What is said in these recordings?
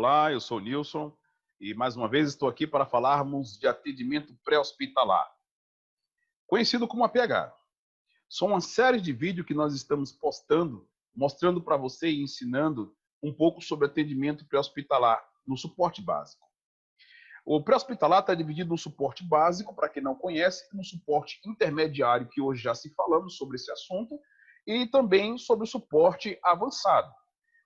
Olá, eu sou o Nilson e mais uma vez estou aqui para falarmos de atendimento pré-hospitalar, conhecido como APH. São uma série de vídeos que nós estamos postando, mostrando para você e ensinando um pouco sobre atendimento pré-hospitalar no suporte básico. O pré-hospitalar está dividido no suporte básico, para quem não conhece, no suporte intermediário, que hoje já se falamos sobre esse assunto, e também sobre o suporte avançado.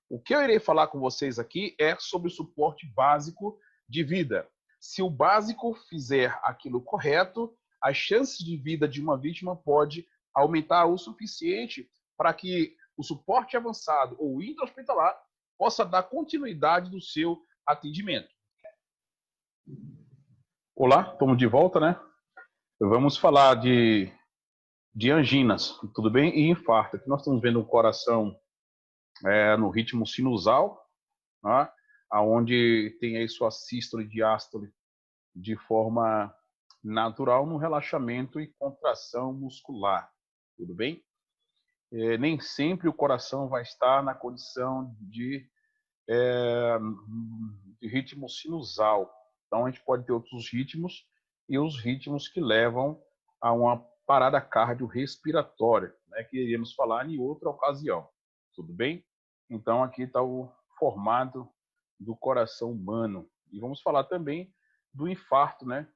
O que eu irei falar com vocês aqui é sobre o suporte básico de vida. Se o básico fizer aquilo correto, as chances de vida de uma vítima pode aumentar o suficiente para que o suporte avançado ou intra-hospitalar possa dar continuidade no seu atendimento. Olá, estamos de volta, né? Vamos falar de anginas, tudo bem? E infarto. Aqui nós estamos vendo o coração no ritmo sinusal, tá? Onde tem aí sua sístole e diástole de forma natural no relaxamento e contração muscular, tudo bem? Nem sempre o coração vai estar na condição de ritmo sinusal. Então a gente pode ter outros ritmos e os ritmos que levam a uma parada cardiorrespiratória, né, que iremos falar em outra ocasião, tudo bem? Então aqui está o formato do coração humano. E vamos falar também do infarto, né?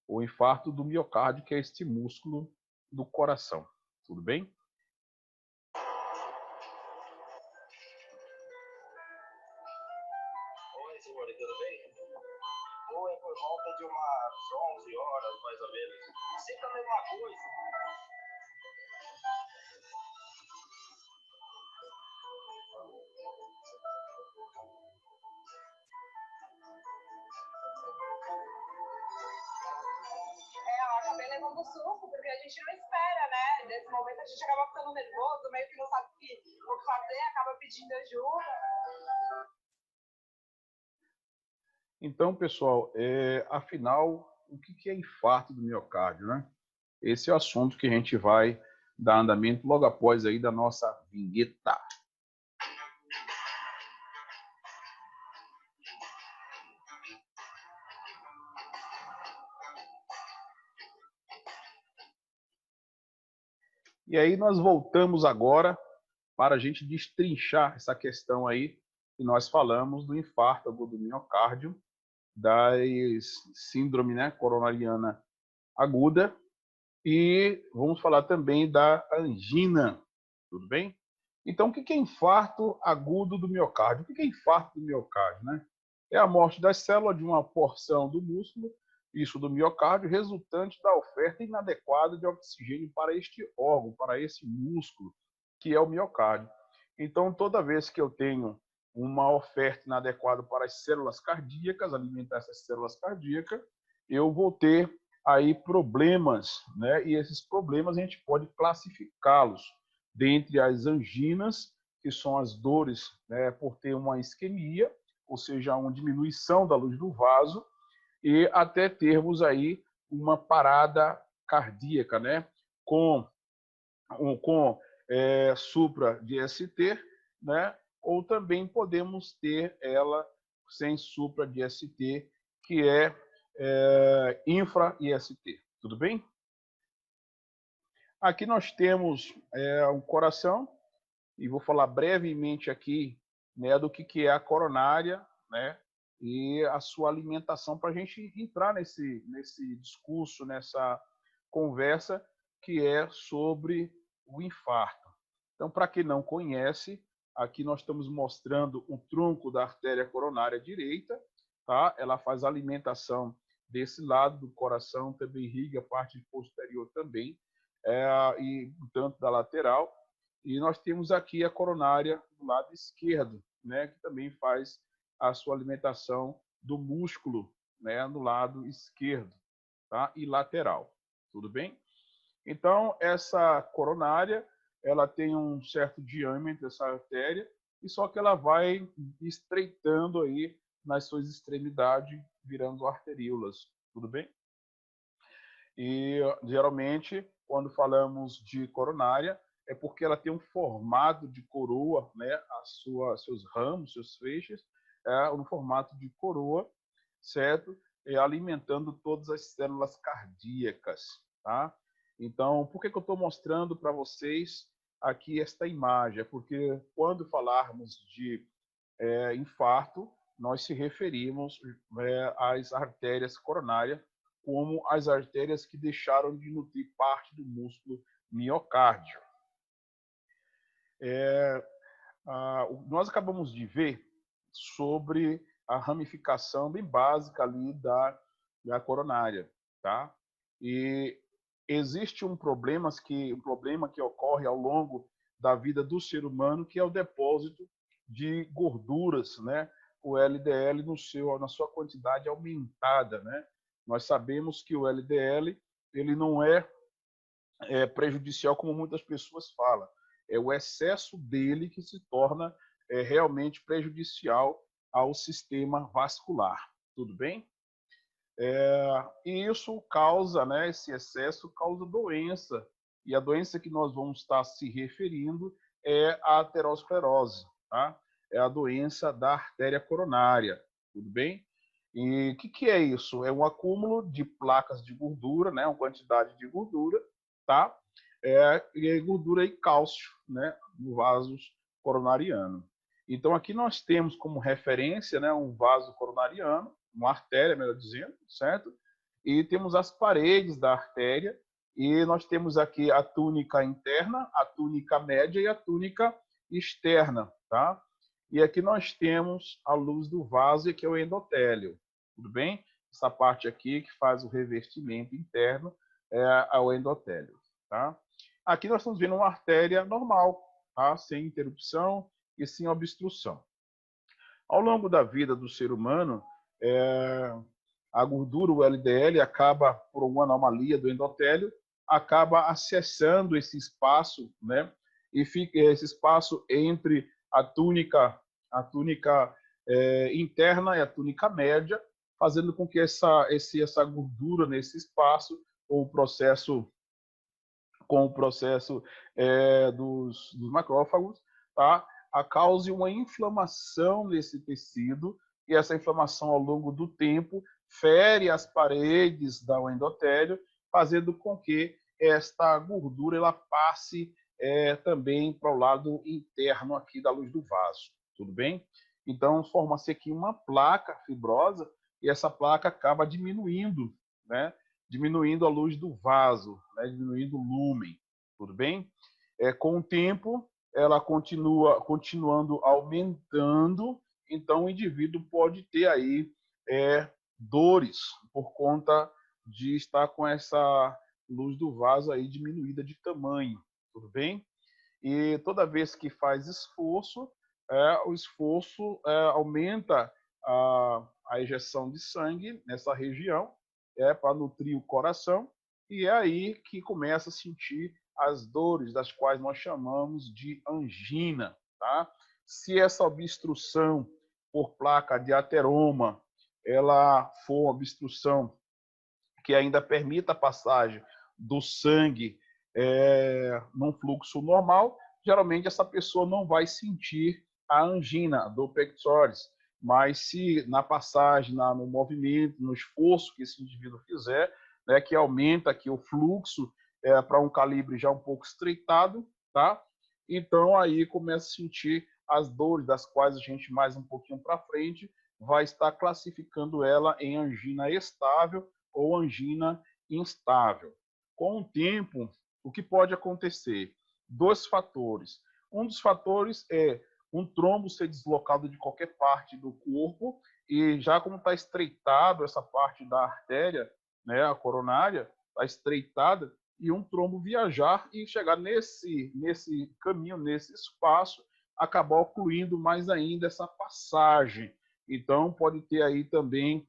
O infarto do miocárdio, que é este músculo do coração, tudo bem? Oi, senhor, tudo bem? Oi, por volta de umas 11 horas, mais ou menos. Sempre a mesma coisa. Eu acabei levando susto, porque a gente não espera, né? Nesse momento a gente acaba ficando nervoso, meio que não sabe o que fazer, acaba pedindo ajuda. Então, pessoal, afinal, o que é infarto do miocárdio, né? Esse é o assunto que a gente vai dar andamento logo após aí da nossa vinheta. E aí nós voltamos agora para a gente destrinchar essa questão aí que nós falamos do infarto agudo do miocárdio, da síndrome, né, coronariana aguda, e vamos falar também da angina, tudo bem? Então, o que é infarto agudo do miocárdio? O que é infarto do miocárdio, né? É a morte das células de uma porção do músculo, isso do miocárdio, resultante da oferta inadequada de oxigênio para este órgão, para esse músculo, que é o miocárdio. Então, toda vez que eu tenho uma oferta inadequada para as células cardíacas, alimentar essas células cardíacas, eu vou ter aí problemas, né? E esses problemas a gente pode classificá-los dentre as anginas, que são as dores, né, por ter uma isquemia, ou seja, uma diminuição da luz do vaso, e até termos aí uma parada cardíaca, né, com supra de ST, né, ou também podemos ter ela sem supra de ST, que é infra IST, tudo bem? Aqui nós temos um coração, e vou falar brevemente aqui, né, do que é a coronária, né, e a sua alimentação, para a gente entrar nesse discurso, nessa conversa, que é sobre o infarto. Então, para quem não conhece, aqui nós estamos mostrando o tronco da artéria coronária direita, tá? Ela faz a alimentação desse lado do coração, também irriga a parte posterior também, e tanto da lateral. E nós temos aqui a coronária do lado esquerdo, né, que também faz a sua alimentação do músculo, né, no lado esquerdo, tá? E lateral, tudo bem? Então, essa coronária, ela tem um certo diâmetro, essa artéria, e só que ela vai estreitando aí nas suas extremidades, virando arteríolas, tudo bem? E, geralmente, quando falamos de coronária, é porque ela tem um formato de coroa, né, seus ramos, seus feixes, no formato de coroa, certo? Alimentando todas as células cardíacas, tá? Então, por que eu estou mostrando para vocês aqui esta imagem? É porque quando falarmos de infarto, nós se referimos às artérias coronárias como as artérias que deixaram de nutrir parte do músculo miocárdio. Nós acabamos de ver sobre a ramificação bem básica ali da coronária, tá? E existe um problema que ocorre ao longo da vida do ser humano, que é o depósito de gorduras, né? O LDL na sua quantidade aumentada, né? Nós sabemos que o LDL ele não é prejudicial como muitas pessoas falam. É o excesso dele que se torna realmente prejudicial ao sistema vascular. Tudo bem? E isso causa, né, esse excesso causa doença. E a doença que nós vamos estar se referindo é a aterosclerose, tá? É a doença da artéria coronária. Tudo bem? E o que é isso? É um acúmulo de placas de gordura, né, uma quantidade de gordura, tá? E gordura e cálcio, né, no vaso coronariano. Então, aqui nós temos como referência, né, um vaso coronariano, uma artéria, melhor dizendo, certo? E temos as paredes da artéria, e nós temos aqui a túnica interna, a túnica média e a túnica externa, tá? E aqui nós temos a luz do vaso, que é o endotélio, tudo bem? Essa parte aqui que faz o revestimento interno é o endotélio, tá? Aqui nós estamos vendo uma artéria normal, tá? Sem interrupção e sem obstrução. Ao longo da vida do ser humano, a gordura, o LDL, acaba, por uma anomalia do endotélio, acaba acessando esse espaço, né? E fica esse espaço entre a túnica interna e a túnica média, fazendo com que essa gordura nesse espaço, com o processo dos macrófagos, tá? Cause uma inflamação nesse tecido, e essa inflamação ao longo do tempo fere as paredes do endotélio, fazendo com que esta gordura ela passe também para o lado interno aqui da luz do vaso, tudo bem? Então, forma-se aqui uma placa fibrosa, e essa placa acaba diminuindo, né? Diminuindo a luz do vaso, né? Diminuindo o lúmen, tudo bem? Com o tempo, ela continuando aumentando, então o indivíduo pode ter aí dores por conta de estar com essa luz do vaso aí diminuída de tamanho, tudo bem? E toda vez que faz esforço, o esforço aumenta a ejeção de sangue nessa região, para nutrir o coração, e é aí que começa a sentir as dores, das quais nós chamamos de angina, tá? Se essa obstrução por placa de ateroma, ela for uma obstrução que ainda permita a passagem do sangue num fluxo normal, geralmente essa pessoa não vai sentir a angina, a dor pectoris. Mas se na passagem, no movimento, no esforço que esse indivíduo fizer, né, que aumenta aqui o fluxo para um calibre já um pouco estreitado, tá? Então aí começa a sentir as dores, das quais a gente mais um pouquinho para frente vai estar classificando ela em angina estável ou angina instável. Com o tempo, o que pode acontecer? Dois fatores. Um dos fatores é um trombo ser deslocado de qualquer parte do corpo, e já como está estreitado essa parte da artéria, né, a coronária, está estreitada, e um trombo viajar e chegar nesse caminho, nesse espaço, acabar ocluindo mais ainda essa passagem. Então, pode ter aí também,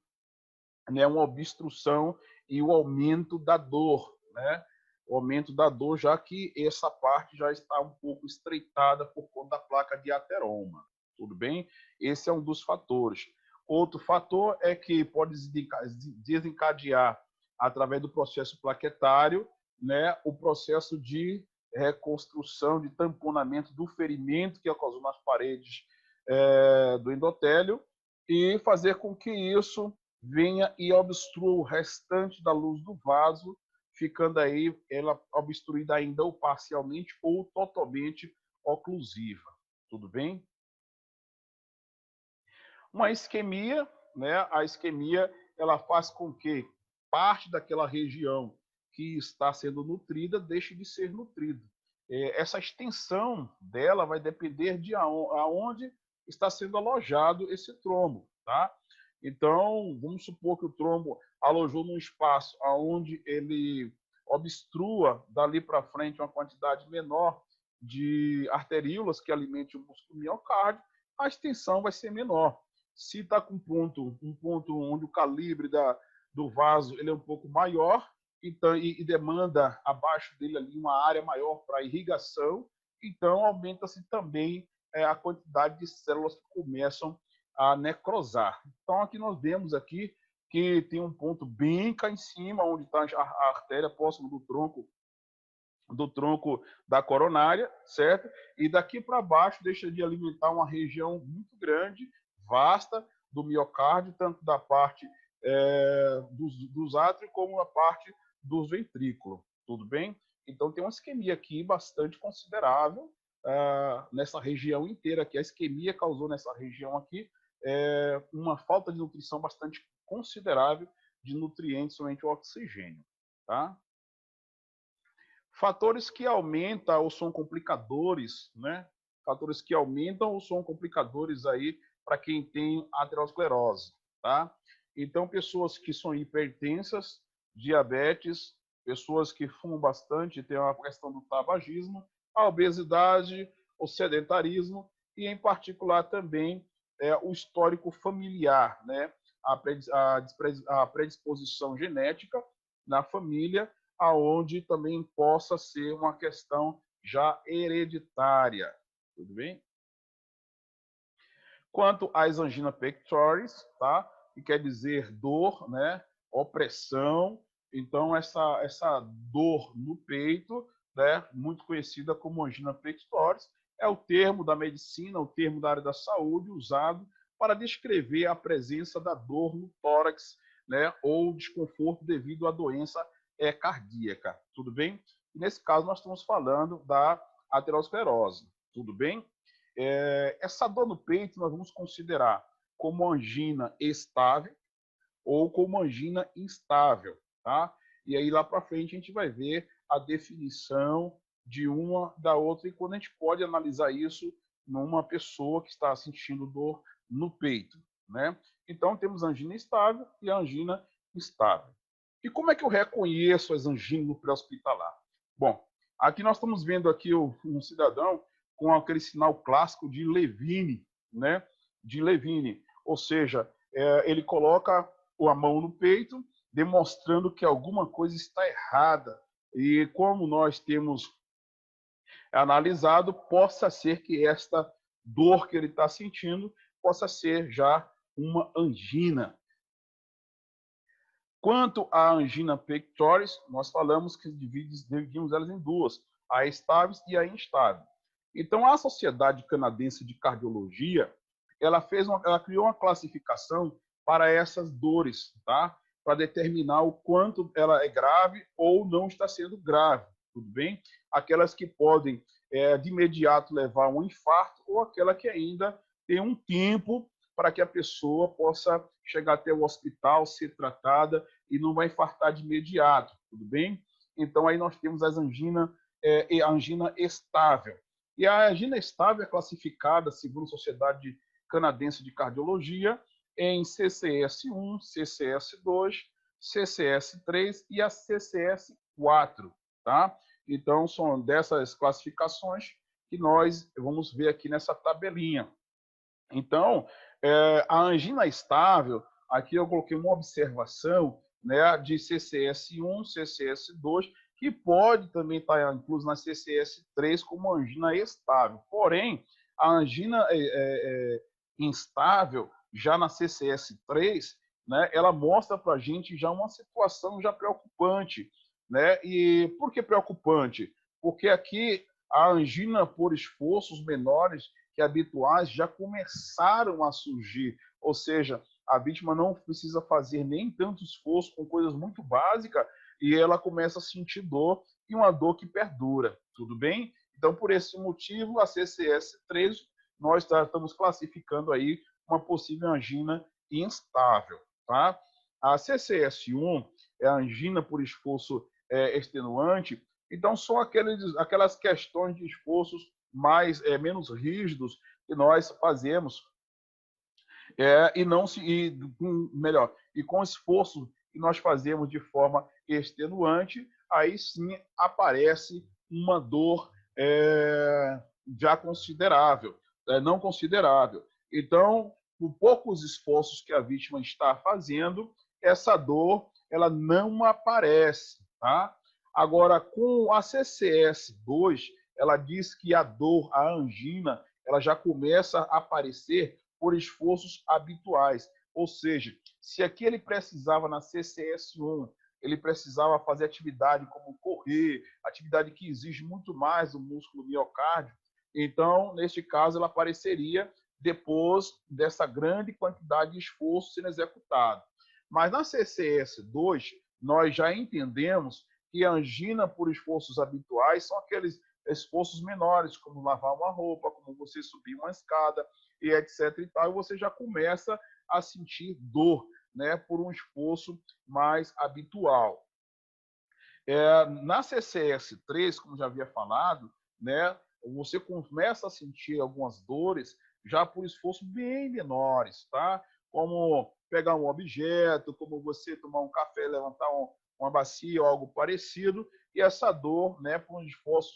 né, uma obstrução e o aumento da dor, né? O aumento da dor, já que essa parte já está um pouco estreitada por conta da placa de ateroma. Tudo bem? Esse é um dos fatores. Outro fator é que pode desencadear, através do processo plaquetário, né, o processo de reconstrução, de tamponamento do ferimento que ocasionou nas paredes do endotélio, e fazer com que isso venha e obstrua o restante da luz do vaso, ficando aí ela obstruída ainda ou parcialmente ou totalmente oclusiva. Tudo bem? Uma isquemia, né? A isquemia ela faz com que parte daquela região que está sendo nutrida deixe de ser nutrida. Essa extensão dela vai depender de aonde está sendo alojado esse trombo, tá? Então, vamos supor que o trombo alojou num espaço aonde ele obstrua dali para frente uma quantidade menor de arteríolas que alimentem o músculo miocárdio, a extensão vai ser menor. Se está com um ponto onde o calibre do vaso ele é um pouco maior, então, e demanda abaixo dele ali uma área maior para irrigação, então aumenta-se também a quantidade de células que começam a necrosar. Então aqui nós vemos aqui que tem um ponto bem cá em cima, onde está a artéria próxima do tronco da coronária, certo? E daqui para baixo deixa de alimentar uma região muito grande, vasta, do miocárdio, tanto da parte dos átrios como a parte dos ventrículos, tudo bem? Então tem uma isquemia aqui bastante considerável nessa região inteira, que a isquemia causou nessa região aqui uma falta de nutrição bastante considerável de nutrientes, somente o oxigênio, tá? Fatores que aumentam ou são complicadores, né? Fatores que aumentam ou são complicadores aí para quem tem aterosclerose, tá? Então, pessoas que são hipertensas, diabetes, pessoas que fumam bastante, tem uma questão do tabagismo, a obesidade, o sedentarismo e, em particular, também o histórico familiar, né? A predisposição genética na família, aonde também possa ser uma questão já hereditária. Tudo bem? Quanto às angina pectoris, tá? Que quer dizer dor, né? Opressão. Então, essa dor no peito, né? Muito conhecida como angina pectoris, é o termo da medicina, o termo da área da saúde usado para descrever a presença da dor no tórax, né? Ou desconforto devido à doença cardíaca. Tudo bem? E nesse caso, nós estamos falando da aterosclerose. Tudo bem? Essa dor no peito nós vamos considerar como angina estável ou como angina instável, tá? E aí lá para frente a gente vai ver a definição de uma da outra e quando a gente pode analisar isso numa pessoa que está sentindo dor no peito, né? Então temos a angina estável e a angina instável. E como é que eu reconheço as anginas no pré-hospitalar? Bom, aqui nós estamos vendo aqui um cidadão com aquele sinal clássico de Levine, né? De Levine, ou seja, ele coloca a mão no peito, demonstrando que alguma coisa está errada. E como nós temos analisado, possa ser que esta dor que ele está sentindo possa ser já uma angina. Quanto à angina pectoris, nós falamos que dividimos elas em duas, a estáveis e a instável. Então, a Sociedade Canadense de Cardiologia, ela criou uma classificação para essas dores, tá? Para determinar o quanto ela é grave ou não está sendo grave, tudo bem? Aquelas que podem, de imediato, levar a um infarto ou aquela que ainda tem um tempo para que a pessoa possa chegar até o hospital, ser tratada e não vai infartar de imediato, tudo bem? Então, aí nós temos a angina estável. E a angina estável é classificada, segundo a Sociedade Canadense de Cardiologia, em CCS1, CCS2, CCS3 e a CCS4, tá? Então, são dessas classificações que nós vamos ver aqui nessa tabelinha. Então, a angina estável, aqui eu coloquei uma observação, né, de CCS1, CCS2, que pode também estar incluso na CCS3 como angina estável. Porém, a angina instável, já na CCS3, né, ela mostra para a gente já uma situação já preocupante. Né? E por que preocupante? Porque aqui a angina por esforços menores que habituais já começaram a surgir, ou seja, a vítima não precisa fazer nem tanto esforço com coisas muito básicas e ela começa a sentir dor e uma dor que perdura, tudo bem? Então, por esse motivo, a CCS3, nós estamos classificando aí uma possível angina instável, tá? A CCS1 é a angina por esforço extenuante, então são aquelas questões de esforços menos rígidos que nós fazemos e com esforço que nós fazemos de forma extenuante, aí sim aparece uma dor já considerável, não considerável. Então, por poucos esforços que a vítima está fazendo, essa dor ela não aparece, tá? Agora, com a CCS2, ela diz que a dor, a angina, ela já começa a aparecer por esforços habituais. Ou seja, se aqui ele precisava na CCS1, ele precisava fazer atividade como correr, atividade que exige muito mais do músculo miocárdio, então, neste caso, ela apareceria depois dessa grande quantidade de esforço sendo executado. Mas na CCS2, nós já entendemos que a angina por esforços habituais são aqueles esforços menores, como lavar uma roupa, como você subir uma escada, e etc. e tal, e você já começa a sentir dor, né, por um esforço mais habitual. Na CCS3, como já havia falado, né, você começa a sentir algumas dores já por esforço bem menores, tá? Como pegar um objeto, como você tomar um café, levantar uma bacia ou algo parecido, e essa dor, né, por esforços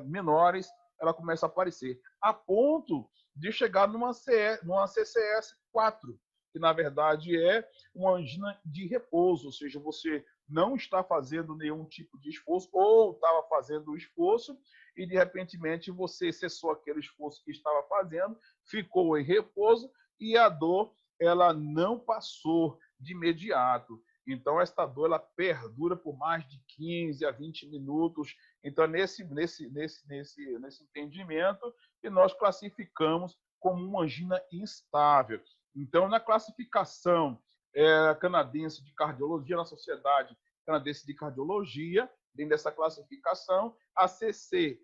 menores, ela começa a aparecer, a ponto de chegar numa CCS4, que na verdade é uma angina de repouso, ou seja, você não está fazendo nenhum tipo de esforço, ou estava fazendo o esforço, e de repentemente você cessou aquele esforço que estava fazendo, ficou em repouso, e a dor ela não passou de imediato. Então, esta dor ela perdura por mais de 15 a 20 minutos. Então, nesse entendimento, que nós classificamos como uma angina instável. Então, na classificação canadense de cardiologia, na Sociedade Canadense de Cardiologia, dentro dessa classificação, a CCS1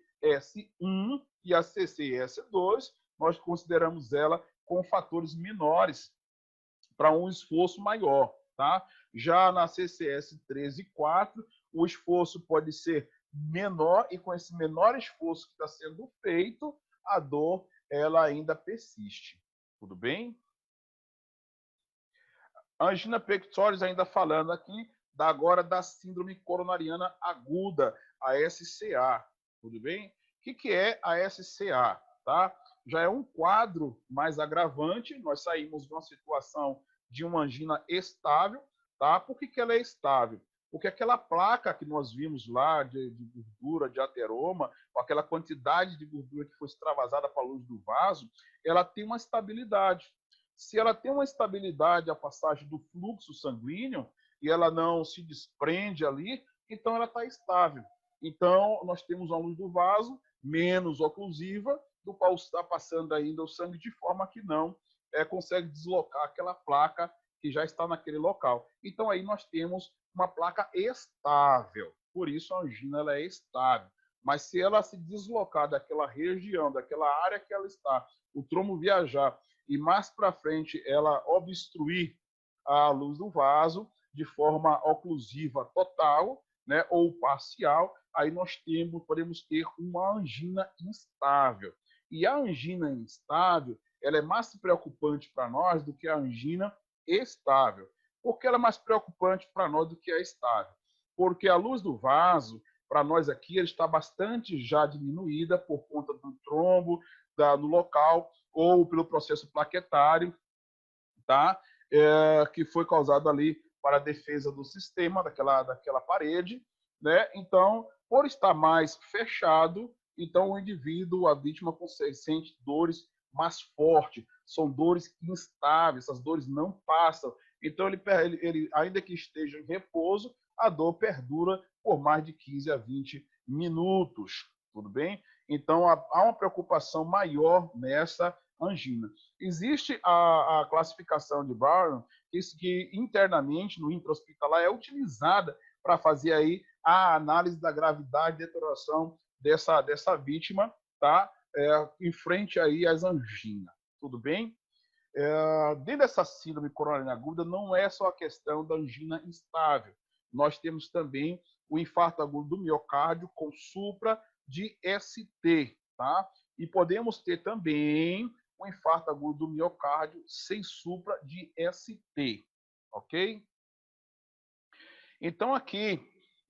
e a CCS2, nós consideramos ela com fatores menores para um esforço maior, tá? Já na CCS 3 e 4, o esforço pode ser menor e com esse menor esforço que está sendo feito, a dor ela ainda persiste. Tudo bem? Angina pectoris, ainda falando aqui, agora da síndrome coronariana aguda, a SCA. Tudo bem? O que é a SCA? Tá? Já é um quadro mais agravante, nós saímos de uma situação de uma angina estável, tá? Por que ela é estável? Porque aquela placa que nós vimos lá de gordura, de ateroma, com aquela quantidade de gordura que foi extravasada para a luz do vaso, ela tem uma estabilidade. Se ela tem uma estabilidade a passagem do fluxo sanguíneo e ela não se desprende ali, então ela está estável. Então, nós temos uma luz do vaso menos oclusiva, do qual está passando ainda o sangue de forma que não consegue deslocar aquela placa que já está naquele local. Então, aí nós temos uma placa estável. Por isso, a angina ela é estável. Mas se ela se deslocar daquela região, daquela área que ela está, o trombo viajar e mais para frente ela obstruir a luz do vaso de forma oclusiva total, né, ou parcial, aí nós podemos ter uma angina instável. E a angina instável, ela é mais preocupante para nós do que a angina estável. Por que ela é mais preocupante para nós do que a estável? Porque a luz do vaso, para nós aqui, ela está bastante já diminuída por conta do trombo no local ou pelo processo plaquetário, tá? Que foi causado ali para a defesa do sistema, daquela parede, né? Então, por estar mais fechado, então o indivíduo, a vítima, sente dores mais fortes, são dores instáveis, essas dores não passam. Então, ele ainda que esteja em repouso, a dor perdura por mais de 15 a 20 minutos, tudo bem? Então, há uma preocupação maior nessa angina. Existe a classificação de Brown, que internamente no intra-hospitalar é utilizada para fazer aí a análise da gravidade de deterioração dessa vítima, tá? Em frente aí às anginas. Tudo bem? Dentro dessa síndrome coronariana aguda, não é só a questão da angina instável. Nós temos também o infarto agudo do miocárdio com supra de ST, tá? E podemos ter também o infarto agudo do miocárdio sem supra de ST, ok? Então, aqui,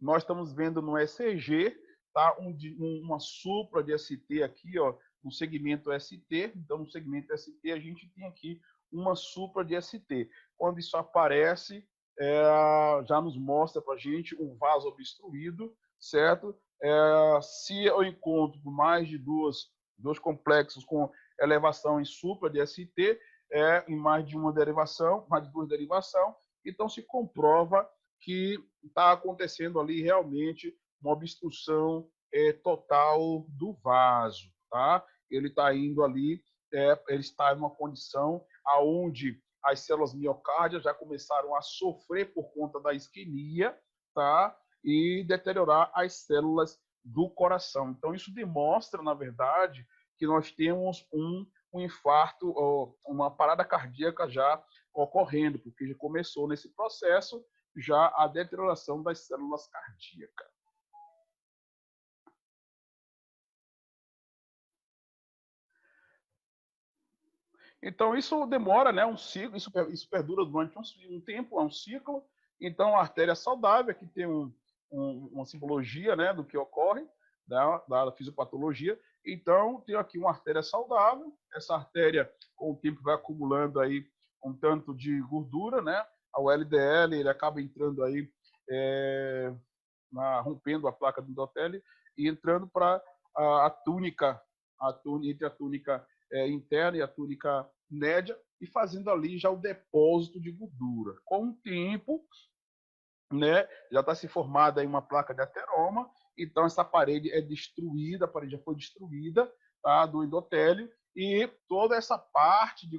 nós estamos vendo no ECG, tá? Uma supra de ST aqui, ó, no segmento ST. Então, no segmento ST, a gente tem aqui uma supra de ST. Quando isso aparece, já nos mostra para a gente um vaso obstruído, certo? Se eu encontro mais de dois complexos com elevação em supra de ST, em mais de uma derivação, mais de duas derivações, então se comprova que está acontecendo ali realmente uma obstrução total do vaso, tá? Ele está indo ali, ele está em uma condição aonde as células miocárdias já começaram a sofrer por conta da isquemia, tá? E deteriorar as células do coração. Então, isso demonstra, na verdade, que nós temos um infarto, uma parada cardíaca já ocorrendo, porque já começou nesse processo já a deterioração das células cardíacas. Então, isso demora, né, um ciclo, isso perdura durante um tempo, é um ciclo. Então, a artéria saudável, aqui tem uma simbologia, né, do que ocorre, da fisiopatologia. Então, tem aqui uma artéria saudável. Essa artéria, com o tempo, vai acumulando aí um tanto de gordura, né? O LDL, ele acaba entrando aí, rompendo a placa do endotélio e entrando para a túnica, entre a túnica interna e a túnica média, e fazendo ali já o depósito de gordura. Com o tempo, né, já está se formada aí uma placa de ateroma, então essa parede é destruída, a parede já foi destruída, tá, do endotélio, e toda essa parte de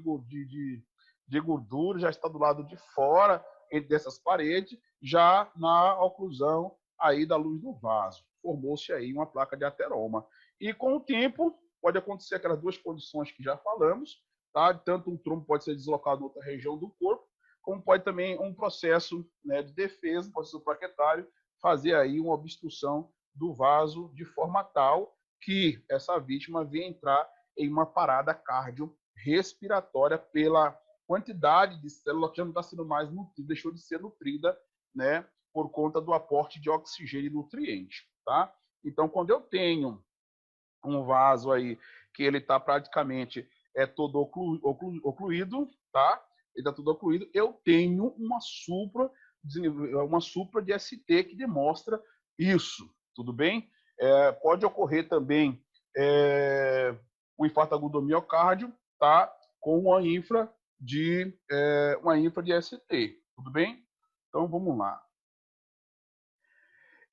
gordura já está do lado de fora dessas paredes, já na oclusão aí da luz do vaso. Formou-se aí uma placa de ateroma. E com o tempo, pode acontecer aquelas duas condições que já falamos, tá? Tanto um trombo pode ser deslocado em outra região do corpo, como pode também um processo, né, de defesa, um processo plaquetário, fazer aí uma obstrução do vaso de forma tal que essa vítima venha entrar em uma parada cardiorrespiratória pela quantidade de célula que já não está sendo mais nutrida, deixou de ser nutrida, né, por conta do aporte de oxigênio e nutriente, tá? Então, quando eu tenho um vaso aí que ele está praticamente todo ocluído, tá? Ele está tudo ocluído, eu tenho uma supra de ST que demonstra isso, tudo bem? Pode ocorrer também um infarto agudo do miocárdio, tá? Com uma infra de ST, tudo bem? Então, vamos lá.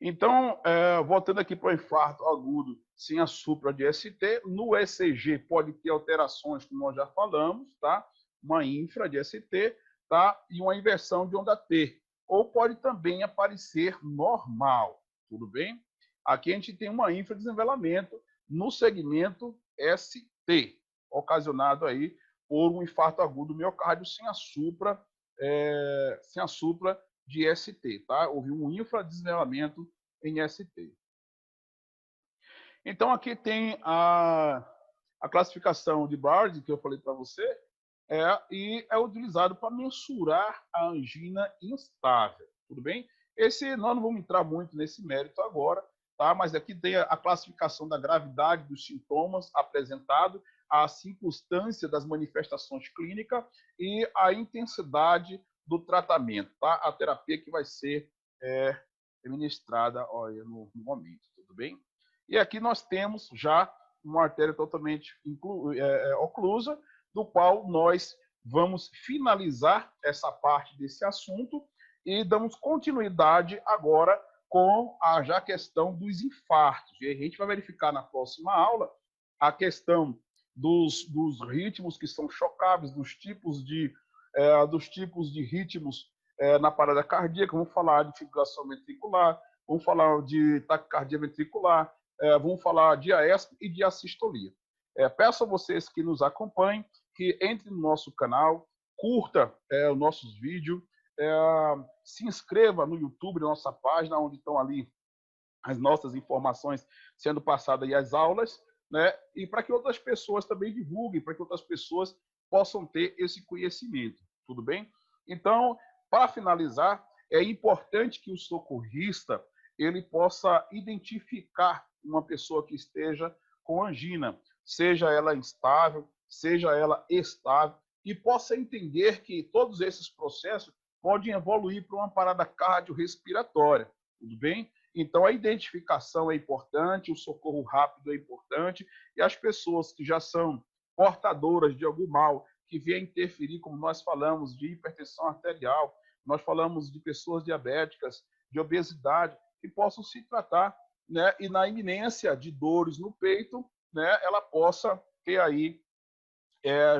Então, voltando aqui para o infarto agudo sem a supra de ST, no ECG pode ter alterações, como nós já falamos, tá? Uma infra de ST, tá? E uma inversão de onda T. Ou pode também aparecer normal, tudo bem? Aqui a gente tem uma infra de desnivelamento no segmento ST, ocasionado aí por um infarto agudo do miocárdio sem a supra de ST, tá? Houve um infradesnivelamento em ST. Então, aqui tem a classificação de Bard, que eu falei para você, e é utilizado para mensurar a angina instável, tudo bem? Nós não vamos entrar muito nesse mérito agora, tá? Mas aqui tem a classificação da gravidade dos sintomas apresentados, a circunstância das manifestações clínicas e a intensidade do tratamento, tá? A terapia que vai ser administrada no momento, tudo bem? E aqui nós temos já uma artéria totalmente oclusa, do qual nós vamos finalizar essa parte desse assunto e damos continuidade agora com a já questão dos infartos. E a gente vai verificar na próxima aula a questão dos ritmos que são chocáveis, dos tipos de ritmos na parada cardíaca. Vamos falar de fibrilação ventricular, vamos falar de taquicardia ventricular, vamos falar de AESP e de assistolia. Peço a vocês que nos acompanhem, que entrem no nosso canal, curta os nossos vídeos, se inscreva no YouTube, na nossa página, onde estão ali as nossas informações sendo passadas e as aulas, né? E para que outras pessoas também divulguem, para que outras pessoas possam ter esse conhecimento, tudo bem? Então, para finalizar, é importante que o socorrista ele possa identificar uma pessoa que esteja com angina, seja ela instável, seja ela estável, e possa entender que todos esses processos podem evoluir para uma parada cardiorrespiratória, tudo bem? Então, a identificação é importante, o socorro rápido é importante, e as pessoas que já são portadoras de algum mal, que vier interferir, como nós falamos, de hipertensão arterial, nós falamos de pessoas diabéticas, de obesidade, que possam se tratar, né? E na iminência de dores no peito, né, ela possa ter aí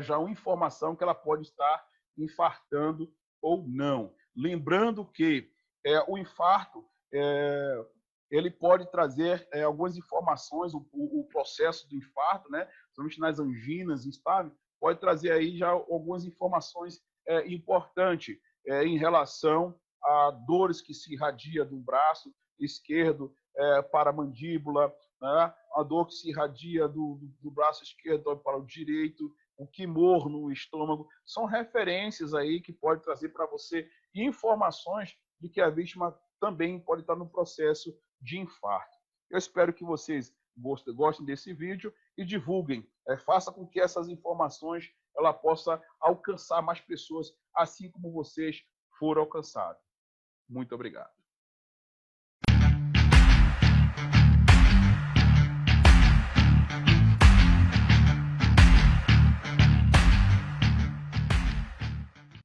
já uma informação que ela pode estar infartando ou não. Lembrando que o infarto ele pode trazer algumas informações, o processo do infarto, né, principalmente nas anginas instáveis, pode trazer aí já algumas informações importantes em relação a dores que se irradia do braço esquerdo para a mandíbula, né, a dor que se irradia do braço esquerdo para o direito, o quimor no estômago, são referências aí que pode trazer para você informações de que a vítima também pode estar no processo de infarto. Eu espero que vocês gostem desse vídeo e divulguem, faça com que essas informações ela possa alcançar mais pessoas, assim como vocês foram alcançados. Muito obrigado.